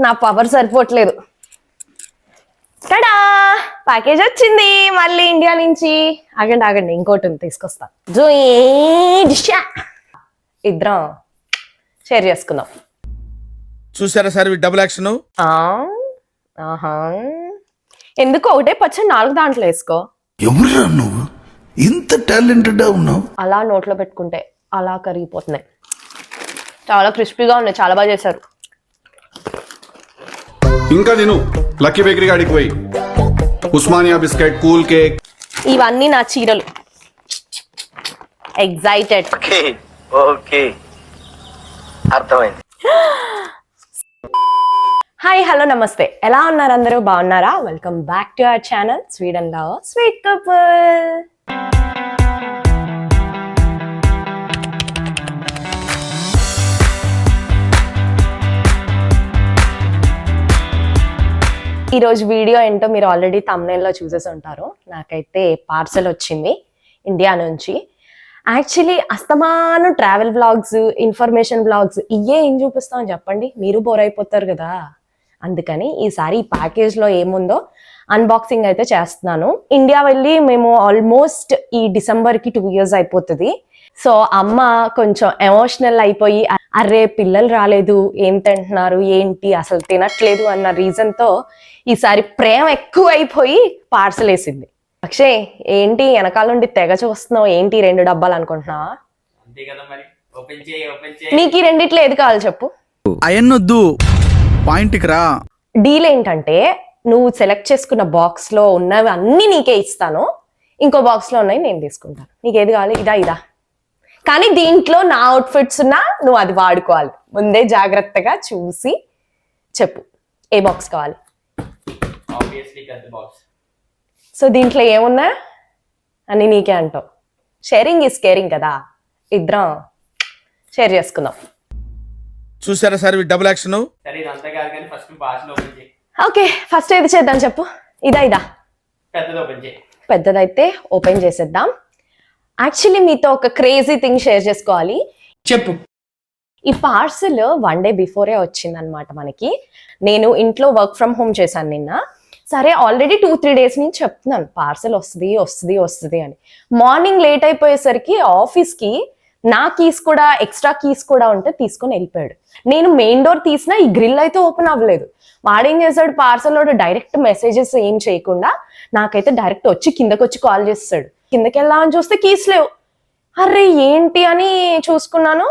నా పవర్ సరిపోవట్లేదు. Ta-da package వచ్చింది మళ్ళీ ఇండియా నుంచి. ఆగండి ఇంకోటి ఉంది తీసుకొస్తా. ఇద్దరం షేర్ చేసుకుందాం. చూసారా సార్ డబుల్ యాక్షన్. ఎందుకు ఒకటే పచ్చడి 4 దాంట్లో వేసుకో. ఎవరురా నువ్వు ఇంత టాలెంటెడ్ ఉన్నావు? అలా నోట్లో పెట్టుకుంటే అలా కరిగిపోతున్నాయి. చాలా క్రిస్పీగా ఉన్నాయి, చాలా బాగా చేశారు. ఇంకా నేను లక్కీ బేకరీ కాడికి పోయి ఉస్మానియా బిస్కెట్, కూల్ కేక్, ఇవన్నీ నా చీరలు. ఎగ్జైటెడ్. ఓకే అర్థమైంది. హాయ్ హలో నమస్తే, ఎలా ఉన్నారు అందరూ? బాగున్నారా? Welcome back to our channel sweet and love sweet couple. ఈరోజు వీడియో ఏంటో మీరు ఆల్రెడీ థంబ్నెయిల్లో చూసేసి ఉంటారు. నాకైతే పార్సల్ వచ్చింది ఇండియా నుంచి. యాక్చువల్లీ అస్తమాను ట్రావెల్ వ్లాగ్స్, ఇన్ఫర్మేషన్ వ్లాగ్స్ ఇవే ఏం చూపిస్తామని చెప్పండి, మీరు బోర్ అయిపోతారు కదా. అందుకని ఈసారి ఈ ప్యాకేజ్లో ఏముందో అన్బాక్సింగ్ అయితే చేస్తున్నాను. ఇండియా వెళ్ళి మేము ఆల్మోస్ట్ ఈ డిసెంబర్కి 2 years అయిపోతుంది. సో అమ్మ కొంచెం ఎమోషనల్ అయిపోయి, అరే పిల్లలు రాలేదు, ఏం తింటున్నారు ఏంటి అసలు తినట్లేదు అన్న రీజన్తో ఈసారి ప్రేమ ఎక్కువ అయిపోయి పార్సల్ వేసింది. అక్షయ్ ఏంటి వెనకాల నుండి తెగ చూస్తున్నావు, ఏంటి 2 డబ్బాలు అనుకుంటున్నావా? నీకు ఈ రెండిట్లో ఏది కావాలి చెప్పు. అయన్నొద్దు, పాయింట్కి రా. డీల్ ఏంటంటే నువ్వు సెలెక్ట్ చేసుకున్న బాక్స్ లో ఉన్నవి అన్ని నీకే ఇస్తాను, ఇంకో బాక్స్ లో ఉన్నాయి నేను తీసుకుంటాను. నీకు ఏది కావాలి? ఇదా. కానీ దీంట్లో నా అవుట్ఫిట్స్ ఉన్నా నువ్వు అది వాడుకోవాలి. ముందే జాగ్రత్తగా చూసి చెప్పు ఏ బాక్స్ కావాలి. సో దీంట్లో ఏమున్నా అని నీకే అంటావు. షేరింగ్ ఈస్ కేరింగ్ కదా, ఇద్దరం షేర్ చేసుకుందాం. చూసారా sir double action. Okay first ఏది చేద్దాం చెప్పు. ఇదా పెద్దదైతే ఓపెన్ చేసేద్దాం. యాక్చువల్లీ మీతో ఒక క్రేజీ థింగ్ షేర్ చేసుకోవాలి. చెప్పు. ఈ పార్సల్ 1 day బిఫోరే వచ్చింది అనమాట మనకి. నేను ఇంట్లో వర్క్ ఫ్రమ్ హోమ్ చేశాను నిన్న. సరే ఆల్రెడీ 2-3 days నుంచి చెప్తున్నాను పార్సల్ వస్తుంది అని. మార్నింగ్ లేట్ అయిపోయేసరికి ఆఫీస్కి నా కీస్ కూడా, ఎక్స్ట్రా కీస్ కూడా ఉంటే తీసుకొని వెళ్ళిపోయాడు. నేను మెయిన్ డోర్ తీసినా ఈ గ్రిల్ అయితే ఓపెన్ అవ్వలేదు. వాడేం చేశాడు, పార్సల్ వాడు డైరెక్ట్ మెసేజెస్ ఏం చేయకుండా నాకైతే డైరెక్ట్ వచ్చి కిందకి వచ్చి కాల్ చేస్తాడు. కిందకి వెళ్దామని చూస్తే కీస్ లేవు. అరే ఏంటి అని చూసుకున్నాను.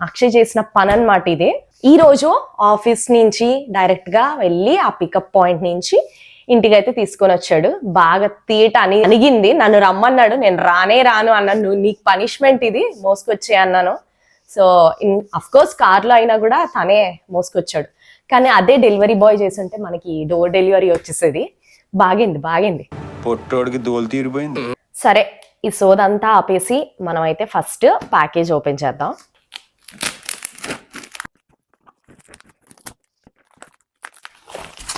అక్షయ్ చేసిన పని అన్నమాట ఇది. ఈ రోజు ఆఫీస్ నుంచి డైరెక్ట్ గా వెళ్ళి ఆ పికప్ పాయింట్ నుంచి ఇంటికి అయితే తీసుకొని వచ్చాడు. బాగా తీట అనిగింది, నన్ను రమ్మన్నాడు. నేను రాను అన్నాను. నీకు పనిష్మెంట్ ఇది, మోసుకొచ్చే అన్నాను. సో అఫ్ కోర్స్ కార్లో అయినా కూడా తనే మోసుకొచ్చాడు. కానీ అదే డెలివరీ బాయ్ చేస్తుంటే మనకి డోర్ డెలివరీ వచ్చేసేది. బాగింది. పొట్టోడికి దోలు తీరిపోయింది. సరే ఈ సోదంతా ఆపేసి మనం అయితే ఫస్ట్ ప్యాకేజ్ ఓపెన్ చేద్దాం.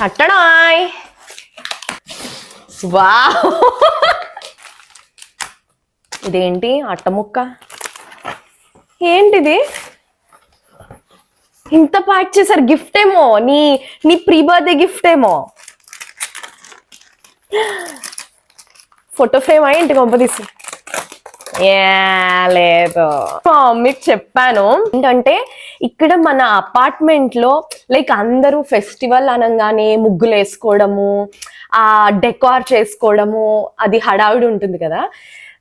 అట్టడాయ్ వావ్, ఇదేంటి అట్టముక్క, ఏంటిది ఇంత ప్యాక్ చేశారు? గిఫ్ట్ ఏమో, నీ ప్రీ బర్త్డే గిఫ్ట్ ఏమో. ఫోటో ఫ్రేమ్ అయ్యి ఇంటికి పంపదీసి లేదు. మా మమ్మీకి చెప్పాను ఏంటంటే ఇక్కడ మన అపార్ట్మెంట్ లో లైక్ అందరూ ఫెస్టివల్ అనగానే ముగ్గులు వేసుకోవడము, ఆ డెకార్ చేసుకోవడము, అది హడావిడి ఉంటుంది కదా.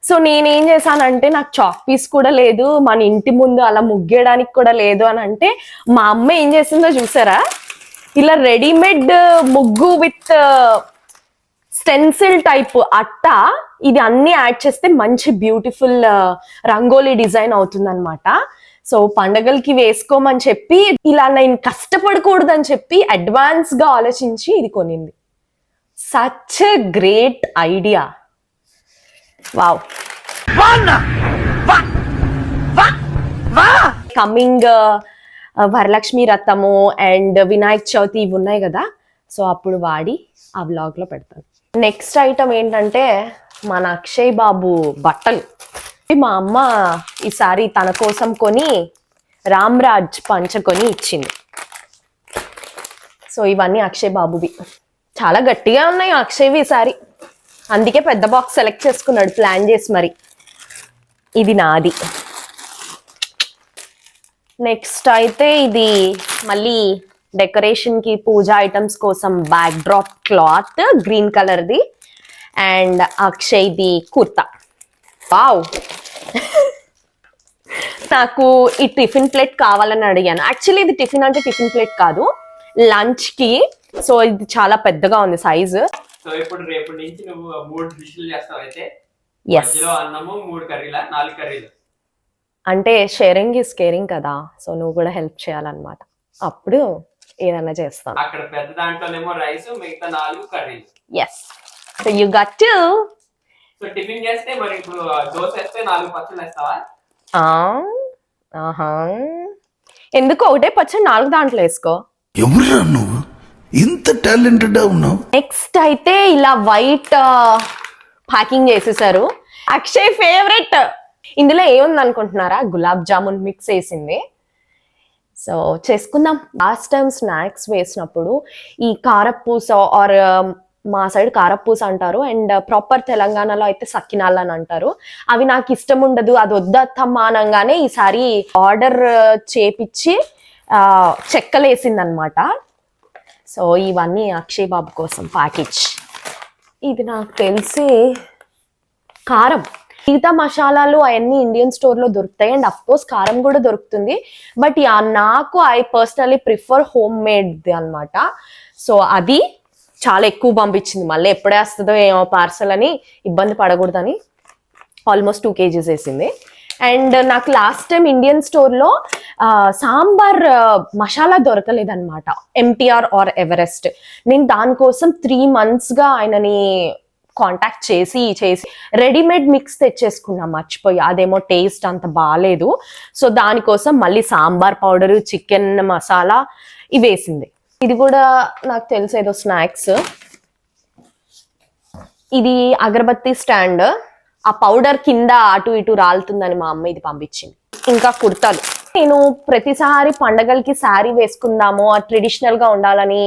సో నేనేం చేశానంటే నాకు చాక్ పీస్ కూడా లేదు, మన ఇంటి ముందు అలా ముగ్గేయడానికి కూడా లేదు అని అంటే మా అమ్మ ఏం చేసిందో చూసారా, ఇలా రెడీమేడ్ ముగ్గు విత్ స్టెన్సిల్ టైప్ అట్ట ఇది అన్ని యాడ్ చేస్తే మంచి బ్యూటిఫుల్ రంగోలీ డిజైన్ అవుతుంది అనమాట. సో పండగలకి వేసుకోమని చెప్పి, ఇలా నేను కష్టపడకూడదని చెప్పి అడ్వాన్స్ గా ఆలోచించి ఇది కొనింది. Such a great idea. Wow. Coming Varalakshmi రథము అండ్ వినాయక చవితి ఇవి ఉన్నాయి కదా, సో అప్పుడు వాడి ఆ వ్లాగ్ లో పెడతాను. నెక్స్ట్ ఐటమ్ ఏంటంటే మన అక్షయ్ బాబు బట్టలు. మా అమ్మ ఈసారి తన కోసం కొని రామ్రాజ్ పంచ కొని ఇచ్చింది. సో సో ఇవన్నీ అక్షయ్ బాబువి. చాలా గట్టిగా ఉన్నాయి అక్షయ్వి ఈసారి, అందుకే పెద్ద బాక్స్ సెలెక్ట్ చేసుకున్నాడు ప్లాన్ చేసి మరి. ఇది నాది. నెక్స్ట్ అయితే ఇది మళ్ళీ డెకరేషన్ కి పూజ ఐటమ్స్ కోసం బ్యాక్ డ్రాప్ క్లాత్ గ్రీన్ కలర్ది, అండ్ అక్షయ్ది కుర్తా. వావ్ నాకు ఈ టిఫిన్ ప్లేట్ కావాలని అడిగాను. యాక్చువల్లీ ఇది టిఫిన్ అంటే టిఫిన్ ప్లేట్ కాదు, లంచ్ కి. సో ఇది చాలా పెద్దగా ఉంది సైజు. సో ఇప్పుడు రేపు నుంచి నువ్వు 3 డిష్లు చేస్తావు అయితే. Yes. మధ్యలో అన్నము 3 కర్రీలా 4 కర్రీలు. అంటే షేరింగ్ ఈస్ కేరింగ్ కదా, సో నువ్వు కూడా హెల్ప్ చేయాలన్నమాట, అప్పుడు ఏదైనా చేస్తాను. అక్కడ పెద్ద దాంట్లోనేమో రైస్, మిగతా 4 కర్రీలు. Yes, so you got to. So tiffin చేస్తే మరి ఇప్పుడు దోశ వేస్తే 4 పచ్చళ్ళు వేస్తావా? ఆహా, ఎందుకు ఒకటే పచ్చడి 4 దాంట్లో వేసుకో. ఎవరురా నువ్వు ఇంత టాలెంటెడ్ ఉన్నావు? నెక్స్ట్ అయితే ఇలా వైట్ ప్యాకింగ్ చేసేసారు, అక్షయ్ ఫేవరెట్. ఇందులో ఏముంది అనుకుంటున్నారా? గులాబ్ జామున్ మిక్స్ వేసింది. సో చేసుకుందాం. లాస్ట్ టైం స్నాక్స్ వేసినప్పుడు ఈ కారపూస ఆర్ మా సైడ్ కారపూస అంటారు, అండ్ ప్రాపర్ తెలంగాణలో అయితే సకినాలు అని అంటారు. అవి నాకు ఇష్టం ఉండదు, అది వద్దమ్మా అనగానే ఈసారి ఆర్డర్ చేపించి చెక్కలు వేసింది అనమాట. సో ఇవన్నీ అక్షయ్ బాబు కోసం ప్యాకేజ్. ఇది నాకు తెలిసి కారం. మిగతా మసాలాలు అవన్నీ ఇండియన్ స్టోర్లో దొరుకుతాయి, అండ్ అఫ్ కోర్స్ కారం కూడా దొరుకుతుంది. బట్ నాకు I personally prefer home made అనమాట. సో అది చాలా ఎక్కువ పంపించింది, మళ్ళీ ఎప్పుడే వస్తుందో ఏమో పార్సల్ అని ఇబ్బంది పడకూడదని ఆల్మోస్ట్ 2 kgs వేసింది. అండ్ నాకు లాస్ట్ టైం ఇండియన్ స్టోర్లో సాంబార్ మసాలా దొరకలేదన్నమాట, ఎంటీఆర్ ఆర్ ఎవరెస్ట్. నేను దానికోసం 3 monthsగా ఆయనని కాంటాక్ట్ చేసి రెడీమేడ్ మిక్స్ తెచ్చేసుకున్నా మర్చిపోయి. అదేమో టేస్ట్ అంత బాగాలేదు. సో దానికోసం మళ్ళీ సాంబార్ పౌడరు, చికెన్ మసాలా ఇవి వేసింది. ఇది కూడా నాకు తెలిసి ఏదో స్నాక్స్. ఇది అగరబత్తి స్టాండ్, ఆ పౌడర్ కింద అటు ఇటు రాలుతుందని మా అమ్మ ఇది పంపించింది. ఇంకా కుర్తాలు. నేను ప్రతిసారి పండగలకి శారీ వేసుకుందాము, ట్రెడిషనల్ గా ఉండాలని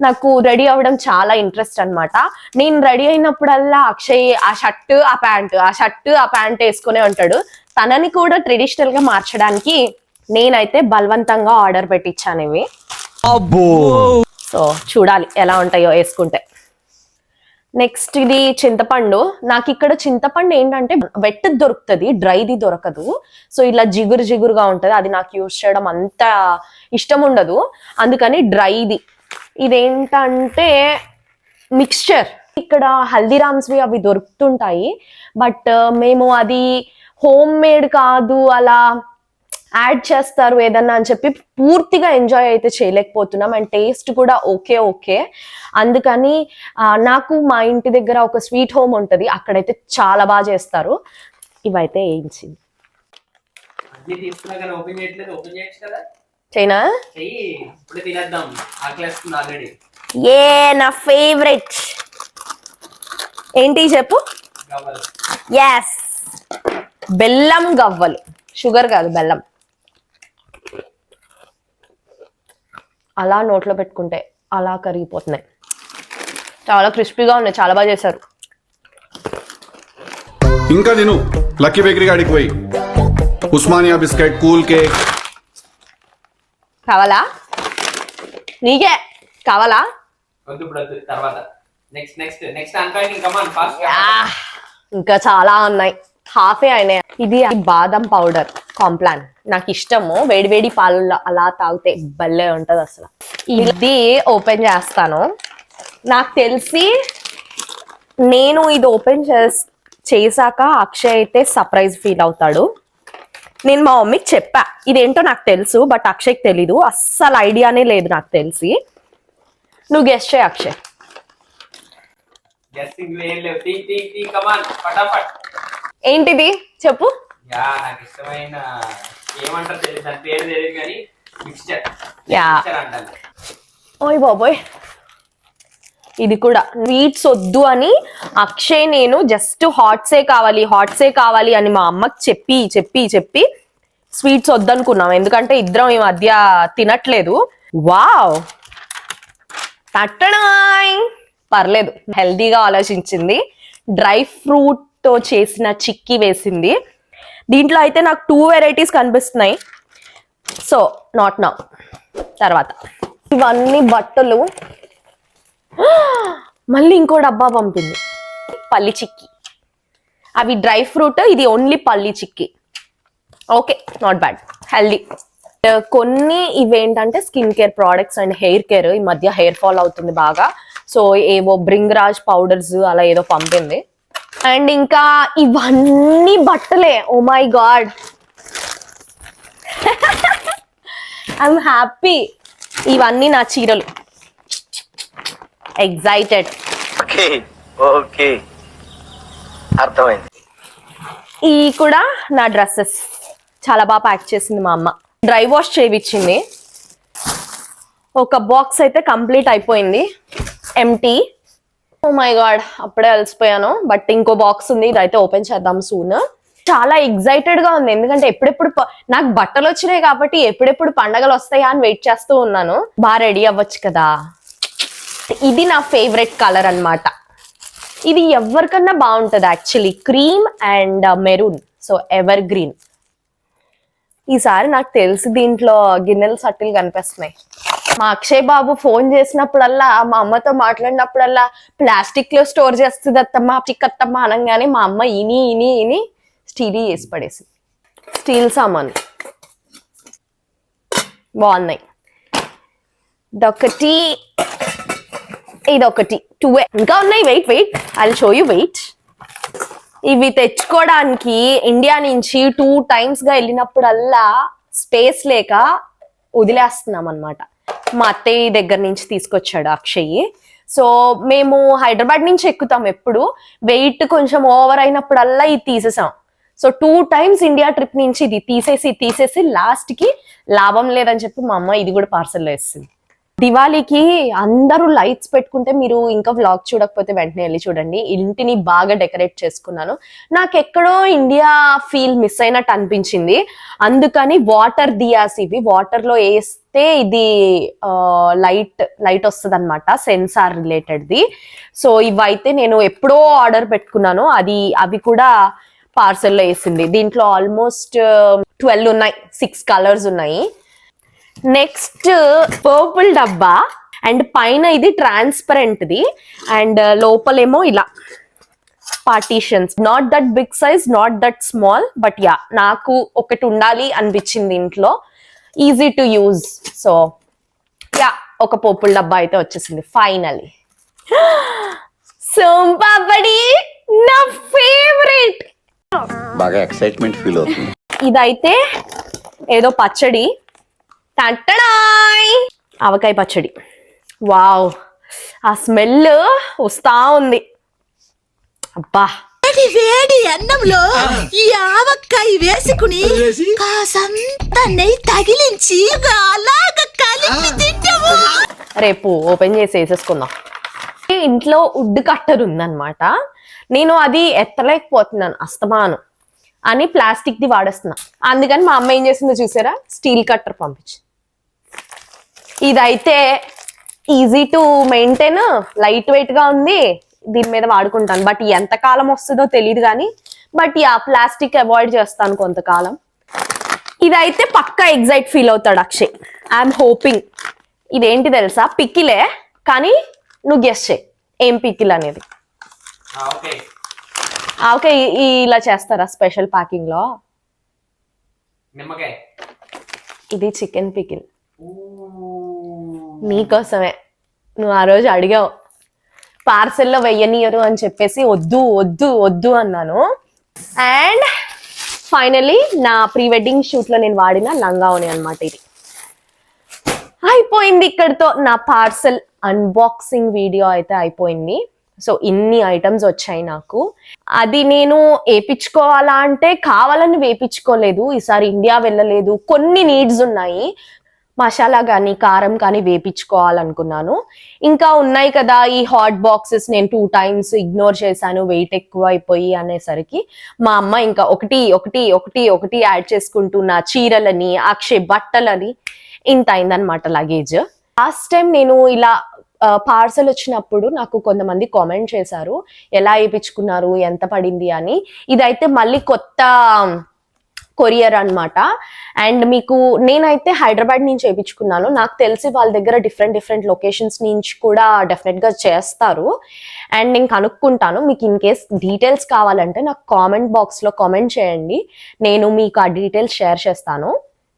నాకు రెడీ అవ్వడం చాలా ఇంట్రెస్ట్ అనమాట. నేను రెడీ అయినప్పుడల్లా అక్షయ్ ఆ షర్ట్ ఆ ప్యాంట్ వేసుకునే ఉంటాడు. తనని కూడా ట్రెడిషనల్ గా మార్చడానికి నేనైతే బలవంతంగా ఆర్డర్ పెట్టించాను ఇవి. సో చూడాలి ఎలా ఉంటాయో వేసుకుంటే. నెక్స్ట్ ఇది చింతపండు. నాకు ఇక్కడ చింతపండు ఏంటంటే వెట్ దొరుకుతుంది, డ్రైది దొరకదు. సో ఇలా జిగురుగా ఉంటుంది, అది నాకు యూజ్ చేయడం అంత ఇష్టం ఉండదు, అందుకని డ్రైది. ఇదేంటంటే మిక్స్చర్. ఇక్కడ హల్దీరామ్స్వి అవి దొరుకుతుంటాయి, బట్ మేము అది హోమ్ మేడ్ కాదు, అలా యాడ్ చేస్తారు ఏదన్నా అని చెప్పి పూర్తిగా ఎంజాయ్ అయితే చేయలేకపోతున్నాం. అండ్ టేస్ట్ కూడా ఓకే. అందుకని నాకు మా ఇంటి దగ్గర ఒక స్వీట్ హోమ్ ఉంటుంది, అక్కడైతే చాలా బాగా చేస్తారు. ఇవైతే వేయించింది. అన్ని తీసుకున్నా కానీ ఓపెన్ చేయట్లేదు. ఓపెన్ చేయొచ్చు కదా? చైనా చెయ్యి, ఇప్పుడు తినేద్దాం. ఆకలేస్తుంది ఆల్రెడీ. నా ఫేవరెట్ ఏంటి చెప్పు? గవ్వలు. ఎస్, బెల్లం గవ్వలు, షుగర్ కాదు బెల్లం. అలా నోట్లో పెట్టుకుంటే అలా కరిగిపోతున్నాయి, చాలా క్రిస్పీగా ఉన్నాయి, చాలా బాగా చేశారు. ఇంకా నేను లక్కీ బేకరీ కాడికి పోయి ఉస్మానియా బిస్కెట్, కూల్ కేక్. కావాలా? నీకే కావాలా? వద్దు, ఇప్పుడు వద్దు, తర్వాత నెక్స్ట్ అన్పాకింగ్. Come on fast. ఇంకా చాలా ఉన్నాయి, హాఫే అయినాయి. ఇది బాదం పౌడర్ కాంప్లాన్, నాకు ఇష్టము. వేడివేడి పాలు అలా తాగితే భలే ఉంటది అసలు. ఇది ఓపెన్ చేస్తాను. నాకు తెలిసి నేను ఇది ఓపెన్ చేశాక అక్షయ్ అయితే సర్ప్రైజ్ ఫీల్ అవుతాడు. నేను మా మమ్మీకి చెప్పా ఇదేంటో నాకు తెలుసు, బట్ అక్షయ్కి తెలీదు, అస్సలు ఐడియానే లేదు నాకు తెలిసి. నువ్వు గెస్ట్ చేయి అక్షయ్. ఏంటిది చెప్పు. నాకు ఇష్టమైన ఏమంటారు తెలియదు, దాని పేరు తెలియదు కానీ మిక్స్చర్ అంటాను. ఓయ్ బాబోయ్, ఇది కూడా స్వీట్స్ వద్దు అని అక్షయ్ నేను జస్ట్ హాట్సే కావాలి అని మా అమ్మకి చెప్పి స్వీట్స్ వద్దనుకున్నాం, ఎందుకంటే ఇద్దరం ఈ మధ్య తినట్లేదు. వావ్, తట్టడాయ్ పర్లేదు, హెల్దీగా ఆలోచించింది. డ్రై ఫ్రూట్ తో చేసిన చిక్కీ వేసింది. దీంట్లో అయితే నాకు 2 వెరైటీస్ కనిపిస్తున్నాయి. So not now. తర్వాత ఇవన్నీ బట్టలు. మళ్ళీ ఇంకో డబ్బా పంపింది, పల్లి చిక్కీ. అవి డ్రై ఫ్రూట్, ఇది ఓన్లీ పల్లి chikki. Okay, not bad, healthy. కొన్ని ఇవేంటంటే skin care products and hair care. ఈ మధ్య హెయిర్ ఫాల్ అవుతుంది బాగా, సో ఏవో బ్రింగ్రాజ్ పౌడర్స్ అలా ఏదో పంపింది. అండ్ ఇంకా ఇవన్నీ బట్టలే. Oh my god, I'm happy. ఇవన్నీ నా చీరలు. ఎగ్జైటెడ్. ఓకే ఓకే, అర్థమైంది. ఈ కూడా నా డ్రెస్సెస్ చాలా బాగా ప్యాక్ చేసింది మా అమ్మ. డ్రై వాష్ చేయించింది. ఒక బాక్స్ అయితే కంప్లీట్ అయిపోయింది, ఎంటీ. ఓ మై గాడ్, అప్పుడే అలసిపోయాను. బట్ ఇంకో బాక్స్ ఉంది, ఇదైతే ఓపెన్ చేద్దాం సూన్. చాలా ఎగ్జైటెడ్ గా ఉంది, ఎందుకంటే ఎప్పుడెప్పుడు నాకు బట్టలు వచ్చినాయి కాబట్టి ఎప్పుడెప్పుడు పండగలు వస్తాయా అని వెయిట్ చేస్తూ ఉన్నాను. బాగా రెడీ అవ్వచ్చు కదా. ఇది నా ఫేవరెట్ కలర్ అన్నమాట. ఇది ఎవరికన్నా బాగుంటుంది actually, cream and maroon. So ever green. ఈసారి నాకు తెలిసి దీంట్లో గిన్నెల సట్టిలు కనిపిస్తున్నాయి. మా అక్షయ్ బాబు ఫోన్ చేసినప్పుడల్లా, మా అమ్మతో మాట్లాడినప్పుడల్లా ప్లాస్టిక్ లో స్టోర్ చేస్తుంది అత్తమ్మ, చిక్కత్తమ్మ అనగానే మా అమ్మ ఇని ఇని ఇని స్టీల్ వేసి పడేసి. స్టీల్ సామాన్ బాగున్నాయి. ఇదొకటి, ఇదొకటి, 2 ఇంకా ఉన్నాయి. Wait wait, I will show you. Wait. ఇవి తెచ్చుకోవడానికి ఇండియా నుంచి 2 times గా వెళ్ళినప్పుడల్లా స్పేస్ లేక వదిలేస్తున్నాం అనమాట. మా అత్తయ్య దగ్గర నుంచి తీసుకొచ్చాడు అక్షయ్. సో మేము హైదరాబాద్ నుంచి ఎక్కుతాం ఎప్పుడు. వెయిట్ కొంచెం ఓవర్ అయినప్పుడల్లా ఇది తీసేసాం. సో 2 times ఇండియా ట్రిప్ నుంచి ఇది తీసేసి లాస్ట్ కి లాభం లేదని చెప్పి మా అమ్మ ఇది కూడా పార్సల్ వేస్తుంది. దివాళీకి అందరూ లైట్స్ పెట్టుకుంటే, మీరు ఇంకా వ్లాగ్ చూడకపోతే వెంటనే వెళ్ళి చూడండి. ఇంటిని బాగా డెకరేట్ చేసుకున్నాను. నాకు ఎక్కడో ఇండియా ఫీల్ మిస్ అయినట్టు అనిపించింది. అందుకని వాటర్ దియాస్, ఇవి వాటర్ లో వేస్తే ఇది లైట్ వస్తుంది అనమాట, సెన్సార్ రిలేటెడ్ది. సో ఇవైతే నేను ఎప్పుడో ఆర్డర్ పెట్టుకున్నాను. అవి కూడా పార్సల్లో వేసింది. దీంట్లో ఆల్మోస్ట్ 12 ఉన్నాయి, 6 కలర్స్ ఉన్నాయి. నెక్స్ట్ పర్పుల్ డబ్బా, అండ్ పైన ఇది ట్రాన్స్పరెంట్ ది, అండ్ లోపలేమో ఇలా partitions. Not that big size, not that small, but yeah నాకు ఒకటి ఉండాలి అనిపించింది ఇంట్లో, easy to use. So yeah, ఒక పర్పుల్ డబ్బా అయితే వచ్చేసింది ఫైనలీ. సోంపాపడి నా ఫేవరెట్. బాగా ఎక్సైట్మెంట్ ఫీల్ అవుతుంది. ఇదైతే ఏదో పచ్చడి, ఆవకాయ పచ్చడి. వావ్, ఆ స్మెల్ వస్తా ఉంది. అబ్బా, వేడి అన్నంలో ఈ ఆవకాయ వేసుకుని కాసంత నెయ్యి తగిలించి అలాగ కలిపి తింటాము. రేపు ఓపెన్ చేసి వేసేసుకుందాం. ఇంట్లో వుడ్ కట్టర్ ఉందన్నమాట. నేను అది ఎత్తలేకపోతున్నాను అస్తమాను అని ప్లాస్టిక్ ది వాడేస్తున్నా. అందుకని మా అమ్మ ఏం చేసిందో చూసారా, స్టీల్ కట్టర్ పంపించి. ఇదైతే easy to maintain, light weight గా ఉంది. దీని మీద వాడుకుంటాను. బట్ ఎంతకాలం వస్తుందో తెలియదు కానీ, బట్ ఆ ప్లాస్టిక్ అవాయిడ్ చేస్తాను కొంతకాలం. ఇదైతే పక్కా ఎగ్జైట్ ఫీల్ అవుతాడు అక్షయ్. I'm hoping. ఇదేంటి తెలుసా, పికిలే, కానీ నువ్వు గెస్ చేయి ఏం పికిల్ అనేది. ఓకే, ఇలా చేస్తారా స్పెషల్ ప్యాకింగ్ లో? నిమ్మకాయ. ఇది చికెన్ పికిల్. నీకోసమే, నువ్వు ఆ రోజు అడిగావు పార్సెల్లో వెయ్యనియరు అని చెప్పేసి వద్దు వద్దు వద్దు అన్నాను. అండ్ ఫైనలీ నా ప్రీ వెడ్డింగ్ షూట్ లో నేను వాడిన లంగావోని అన్నమాట. ఇది అయిపోయింది. ఇక్కడితో నా పార్సెల్ అన్బాక్సింగ్ వీడియో అయితే అయిపోయింది. సో ఇన్ని ఐటమ్స్ వచ్చాయి నాకు. అది నేను వేపించుకోవాలా అంటే కావాలని వేపించుకోలేదు. ఈసారి ఇండియా వెళ్ళలేదు, కొన్ని నీడ్స్ ఉన్నాయి. మసాలా కానీ కారం కానీ వేపించుకోవాలనుకున్నాను. ఇంకా ఉన్నాయి కదా ఈ హాట్ బాక్సెస్, నేను 2 times ఇగ్నోర్ చేశాను వెయిట్ ఎక్కువ అయిపోయి అనేసరికి. మా అమ్మ ఇంకా ఒకటి ఒకటి ఒకటి ఒకటి యాడ్ చేసుకుంటూ నా చీరలని, అక్షయ్ బట్టలని ఇంత అయిందనమాట లగేజ్. లాస్ట్ టైం నేను ఇలా పార్సల్ వచ్చినప్పుడు నాకు కొంతమంది కామెంట్ చేశారు ఎలా వేయించుకున్నారు, ఎంత పడింది అని. ఇదైతే మళ్ళీ కొత్త కొరియర్ అన్నమాట. అండ్ మీకు నేనైతే హైదరాబాద్ నుంచి చేయించుకున్నాను. నాకు తెలిసి వాళ్ళ దగ్గర డిఫరెంట్ లొకేషన్స్ నుంచి కూడా డెఫినెట్ గా చేస్తారు. అండ్ నేను కనుక్కుంటాను. మీకు ఇన్ కేస్ డీటెయిల్స్ కావాలంటే నాకు కామెంట్ బాక్స్ లో కామెంట్ చేయండి, నేను మీకు ఆ డీటెయిల్స్ షేర్ చేస్తాను.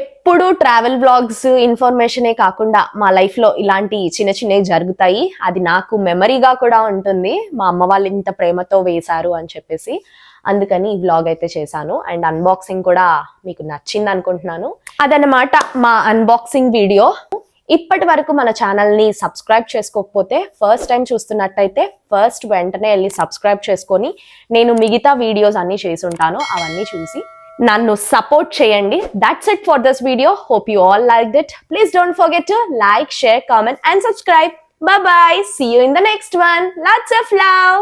ఎప్పుడు ట్రావెల్ బ్లాగ్స్ ఇన్ఫర్మేషనే కాకుండా మా లైఫ్ లో ఇలాంటి చిన్నవి జరుగుతాయి. అది నాకు మెమరీగా కూడా ఉంటుంది, మా అమ్మ వాళ్ళు ఇంత ప్రేమతో వేశారు అని చెప్పేసి. అందుకని ఈ వ్లాగ్ అయితే చేశాను. అండ్ అన్బాక్సింగ్ కూడా మీకు నచ్చింది అనుకుంటున్నాను. అదనమాట మా అన్బాక్సింగ్ వీడియో. ఇప్పటి వరకు మన ఛానల్ని సబ్స్క్రైబ్ చేసుకోకపోతే, ఫస్ట్ టైం చూస్తున్నట్టయితే వెంటనే వెళ్ళి సబ్స్క్రైబ్ చేసుకొని నేను మిగతా వీడియోస్ అన్ని చేసి ఉంటాను, అవన్నీ చూసి నన్ను సపోర్ట్ చేయండి. That's it for this video. Hope you all liked it. Please don't forget to like, share, comment and subscribe. Bye bye. See you in the next one. Lots of love.